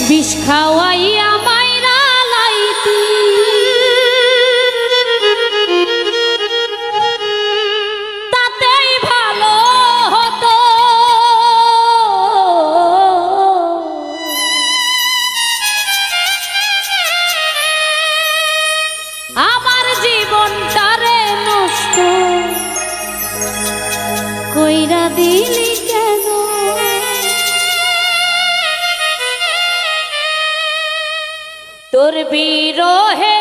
বিষ খাওয়াইয়া মাইরা লাইতি তাতেই ভালো হতো আমার জীবনটারে নষ্ট কইরা দিলি কেন তোর বিরহে